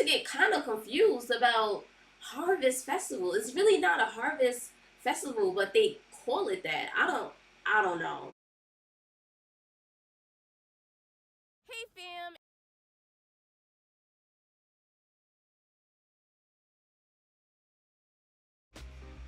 to get kind of confused about Harvest Festival. It's really not a harvest festival, but they call it that. I don't know. Hey fam,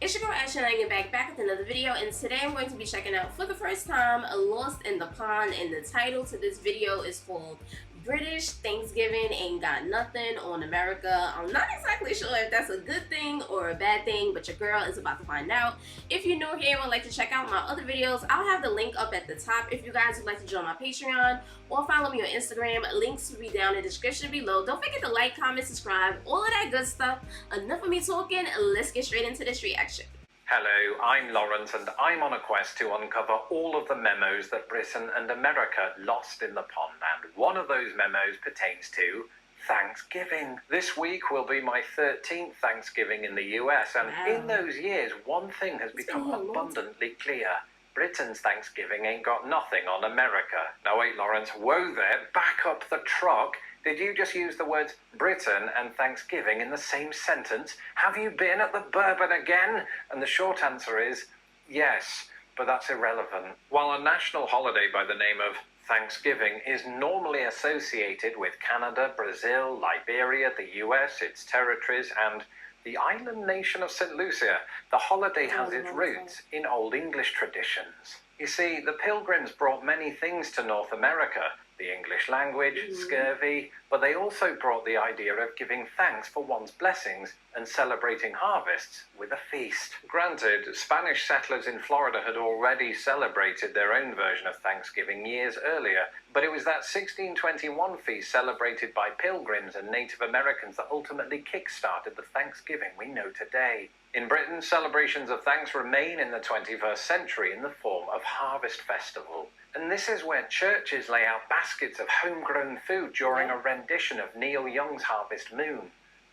it's your girl Ashley and I get back with another video, and today I'm going to be checking out for the first time Lost in the Pond, and the title to this video is called British Thanksgiving Ain't Got Nothing on America. I'm not exactly sure if that's a good thing or a bad thing, but your girl is about to find out. If you're new here and would like to check out my other videos, I'll have the link up at the top if you guys would like to join my Patreon or follow me on Instagram. Links will be down in the description below. Don't forget to like, comment, subscribe, all of that good stuff. Enough of me talking, let's get straight into this reaction. Hello, I'm Lawrence and I'm on a quest to uncover all of the memos that Britain and America lost in the pond, and one of those memos pertains to Thanksgiving. This week will be my 13th Thanksgiving in the US, and in those years one thing has become abundantly clear. Britain's Thanksgiving ain't got nothing on America. Now wait, Lawrence, whoa there, back up the truck. Did you just use the words Britain and Thanksgiving in the same sentence? Have you been at the bourbon again? And the short answer is yes, but that's irrelevant. While a national holiday by the name of Thanksgiving is normally associated with Canada, Brazil, Liberia, the US, its territories, and the island nation of St. Lucia, the holiday has its roots in Old English traditions. You see, the Pilgrims brought many things to North America, the English language, scurvy, but they also brought the idea of giving thanks for one's blessings and celebrating harvests with a feast. Granted, Spanish settlers in Florida had already celebrated their own version of Thanksgiving years earlier, but it was that 1621 feast celebrated by Pilgrims and Native Americans that ultimately kick-started the Thanksgiving we know today. In Britain, celebrations of thanks remain in the 21st century in the form of harvest festival. And this is where churches lay out baskets of homegrown food during a rendition of Neil Young's Harvest Moon.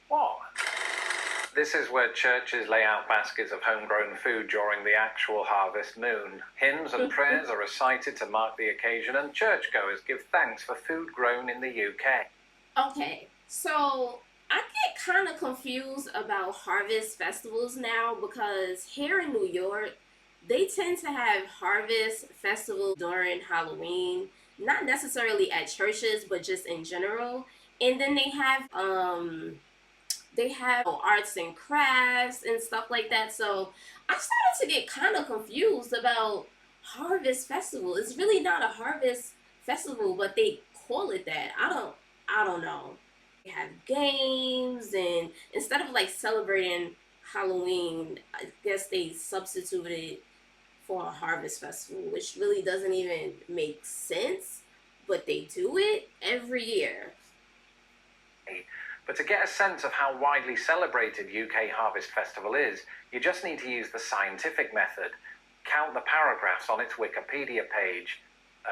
What? This is where churches lay out baskets of homegrown food during the actual harvest moon. Hymns and prayers are recited to mark the occasion, and churchgoers give thanks for food grown in the UK. Okay, so I get kind of confused about harvest festivals now, because here in New York, they tend to have harvest festival during Halloween, not necessarily at churches, but just in general. And then they have arts and crafts and stuff like that. So I started to get kind of confused about harvest festival. It's really not a harvest festival, but they call it that. I don't know. They have games, and instead of like celebrating Halloween, I guess they substituted for a harvest festival, which really doesn't even make sense, but they do it every year. But to get a sense of how widely celebrated UK Harvest Festival is, you just need to use the scientific method. Count the paragraphs on its Wikipedia page.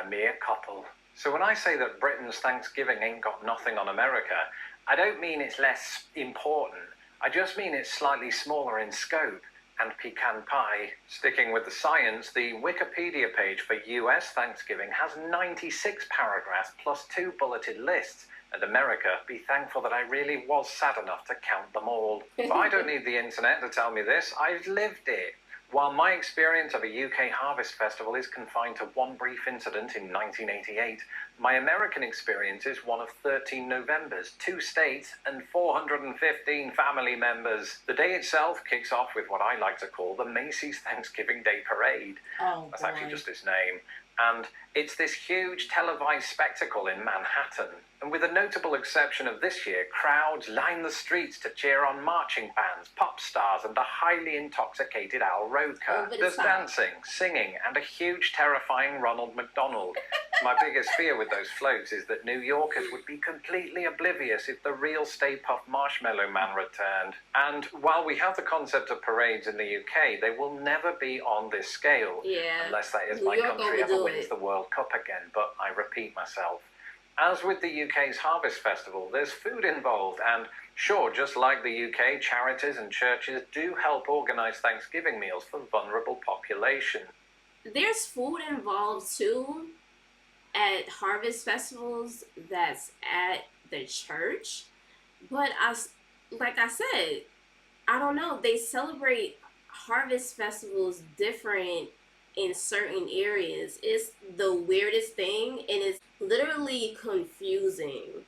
A mere couple. So when I say that Britain's Thanksgiving ain't got nothing on America, I don't mean it's less important. I just mean it's slightly smaller in scope and pecan pie. Sticking with the science, the Wikipedia page for US Thanksgiving has 96 paragraphs plus 2 bulleted lists, and America, be thankful that I really was sad enough to count them all. But I don't need the internet to tell me this, I've lived it. While my experience of a UK Harvest Festival is confined to one brief incident in 1988, my American experience is one of 13 Novembers, 2 states, and 415 family members. The day itself kicks off with what I like to call the Macy's Thanksgiving Day Parade. That's actually just its name. And it's this huge televised spectacle in Manhattan. And with a notable exception of this year, crowds line the streets to cheer on marching bands, pop stars, and a highly intoxicated Al Roker. There's dancing, singing, and a huge, terrifying Ronald McDonald. My biggest fear with those floats is that New Yorkers would be completely oblivious if the real Stay Puft Marshmallow Man returned. And while we have the concept of parades in the UK, they will never be on this scale. Unless that is my country ever wins the World Cup again, but I repeat myself. As with the UK's Harvest Festival, there's food involved, and sure, just like the UK, charities and churches do help organise Thanksgiving meals for vulnerable population. There's food involved too at harvest festivals that's at the church. But like I said, I don't know. They celebrate harvest festivals different in certain areas. It's the weirdest thing, and it's literally confusing.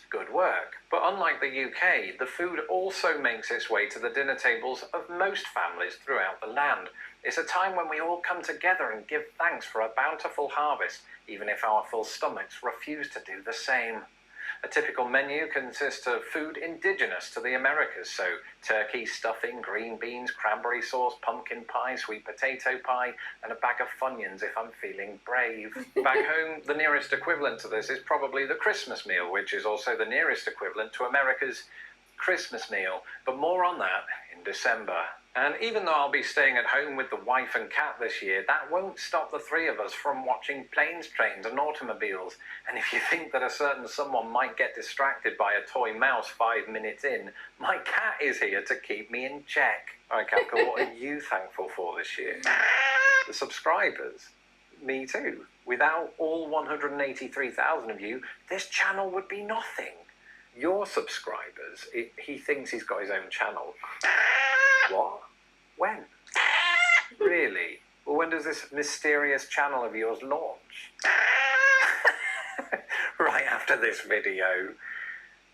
Good work. But unlike the UK, the food also makes its way to the dinner tables of most families throughout the land. It's a time when we all come together and give thanks for a bountiful harvest, even if our full stomachs refuse to do the same. A typical menu consists of food indigenous to the Americas, so turkey, stuffing, green beans, cranberry sauce, pumpkin pie, sweet potato pie, and a bag of Funyuns if I'm feeling brave. Back home, the nearest equivalent to this is probably the Christmas meal, which is also the nearest equivalent to America's Christmas meal, but more on that in December. And even though I'll be staying at home with the wife and cat this year, that won't stop the three of us from watching planes, trains, and automobiles. And if you think that a certain someone might get distracted by a toy mouse 5 minutes in, my cat is here to keep me in check. All right, Kalka, what are you thankful for this year? The subscribers. Me too. Without all 183,000 of you, this channel would be nothing. Your subscribers, he thinks he's got his own channel. What? When? Really? Well, when does this mysterious channel of yours launch? Right after this video.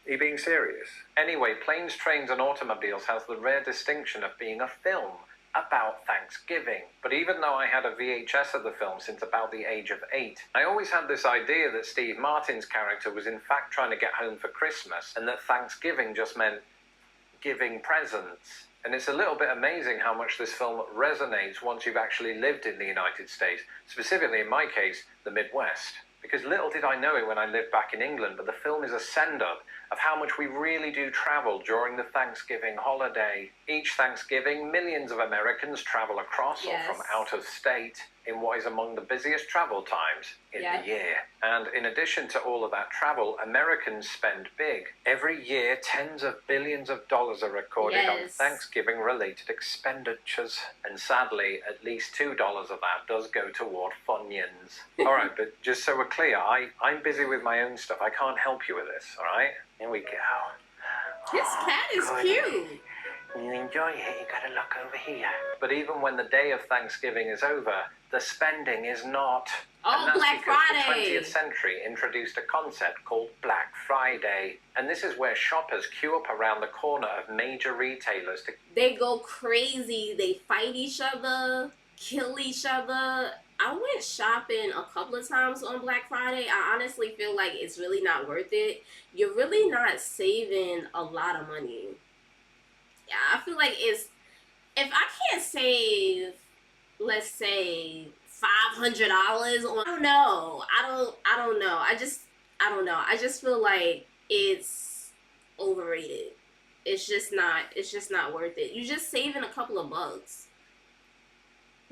Are you being serious? Anyway, Planes, Trains and Automobiles has the rare distinction of being a film about Thanksgiving. But even though I had a VHS of the film since about the age of 8, I always had this idea that Steve Martin's character was in fact trying to get home for Christmas, and that Thanksgiving just meant giving presents. And it's a little bit amazing how much this film resonates once you've actually lived in the United States, specifically in my case, the Midwest. Because little did I know it when I lived back in England, but the film is a send-up of how much we really do travel during the Thanksgiving holiday. Each Thanksgiving, millions of Americans travel across or from out of state in what is among the busiest travel times in the year. And in addition to all of that travel, Americans spend big. Every year, tens of billions of dollars are recorded on Thanksgiving-related expenditures. And sadly, at least $2 of that does go toward Funyuns. All right, but just so we're clear, I'm busy with my own stuff. I can't help you with this, all right? Here we go. His cat is cute. You enjoy it, you gotta look over here. But even when the day of Thanksgiving is over, the spending is not. Oh, and that's Black because Friday. The 20th century introduced a concept called Black Friday. And this is where shoppers queue up around the corner of major retailers to... They go crazy. They fight each other, kill each other. I went shopping a couple of times on Black Friday. I honestly feel like it's really not worth it. You're really not saving a lot of money. Yeah, I feel like if I can't save, let's say $500 on, I don't know. I don't know. I don't know. I just feel like it's overrated. It's just not worth it. You're just saving a couple of bucks.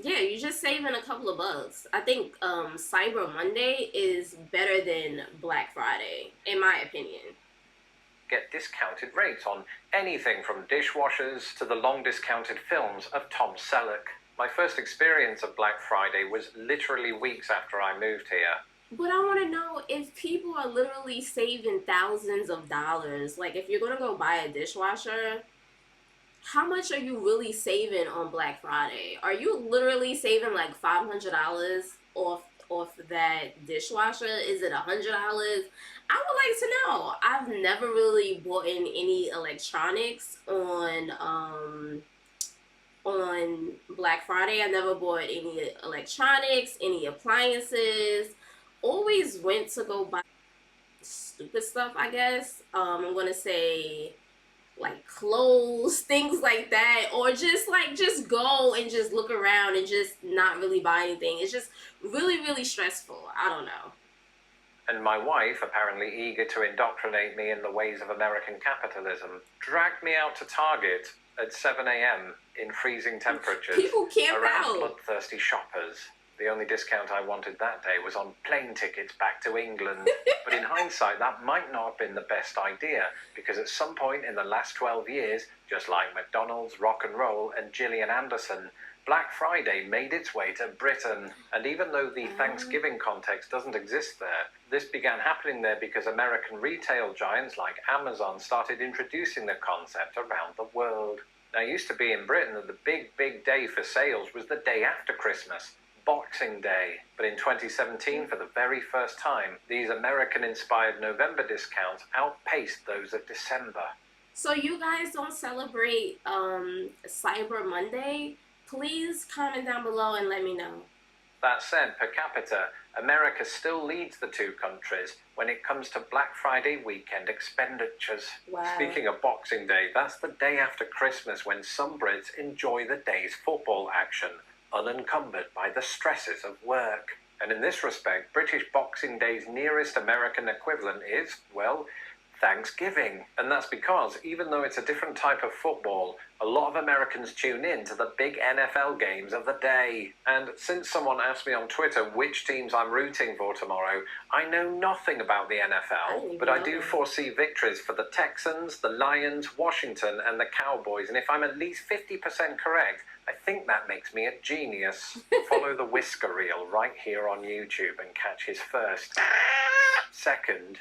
Yeah, you're just saving a couple of bucks. I think Cyber Monday is better than Black Friday, in my opinion. Get discounted rates on anything from dishwashers to the long discounted films of Tom Selleck. My first experience of Black Friday was literally weeks after I moved here. But I want to know if people are literally saving thousands of dollars. Like, if you're going to go buy a dishwasher, how much are you really saving on Black Friday? Are you literally saving like $500 off that dishwasher? Is it $100? I would like to know. I've never really bought in any electronics on Black Friday. I never bought any electronics, any appliances. Always went to go buy stupid stuff, I guess. I'm gonna say like clothes, things like that, or just go and just look around and just not really buy anything. It's just really stressful. I don't know. And my wife, apparently eager to indoctrinate me in the ways of American capitalism, dragged me out to Target at 7 a.m. in freezing temperatures. People camp around out. Bloodthirsty shoppers. The only discount I wanted that day was on plane tickets back to England. But in hindsight, that might not have been the best idea, because at some point in the last 12 years, just like McDonald's, rock and roll, and Gillian Anderson, Black Friday made its way to Britain. And even though the Thanksgiving context doesn't exist there, This began happening there because American retail giants like Amazon started introducing the concept around the world. Now, it used to be in Britain that the big day for sales was the day after Christmas, Boxing Day. But in 2017, for the very first time, these American-inspired November discounts outpaced those of December. So you guys don't celebrate Cyber Monday? Please comment down below and let me know. That said, per capita, America still leads the two countries when it comes to Black Friday weekend expenditures. Wow. Speaking of Boxing Day, that's the day after Christmas when some Brits enjoy the day's football action, unencumbered by the stresses of work. And in this respect, British Boxing Day's nearest American equivalent is, well, Thanksgiving. And that's because, even though it's a different type of football, a lot of Americans tune in to the big NFL games of the day. And since someone asked me on Twitter which teams I'm rooting for tomorrow, I know nothing about the NFL, but I do foresee victories for the Texans, the Lions, Washington, and the Cowboys. And if I'm at least 50% correct, I think that makes me a genius. Follow the whisker reel right here on YouTube and catch his first, second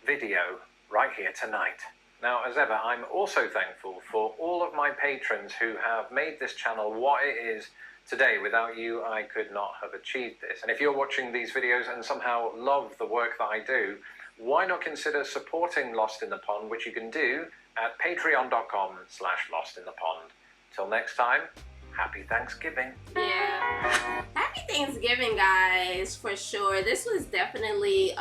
video right here tonight. Now, as ever, I'm also thankful for all of my patrons who have made this channel what it is today. Without you, I could not have achieved this. And if you're watching these videos and somehow love the work that I do, why not consider supporting Lost in the Pond, which you can do at patreon.com/lostinthepond. Till next time, happy Thanksgiving. Yeah. Happy Thanksgiving, guys, for sure. This was definitely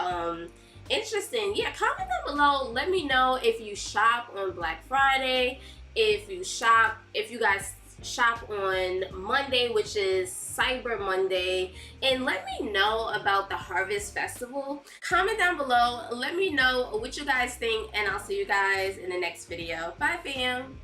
interesting. Yeah, comment down below. Let me know if you shop on Black Friday, if you guys shop on Monday, which is Cyber Monday, and let me know about the Harvest Festival. Comment down below. Let me know what you guys think, and I'll see you guys in the next video. Bye, fam.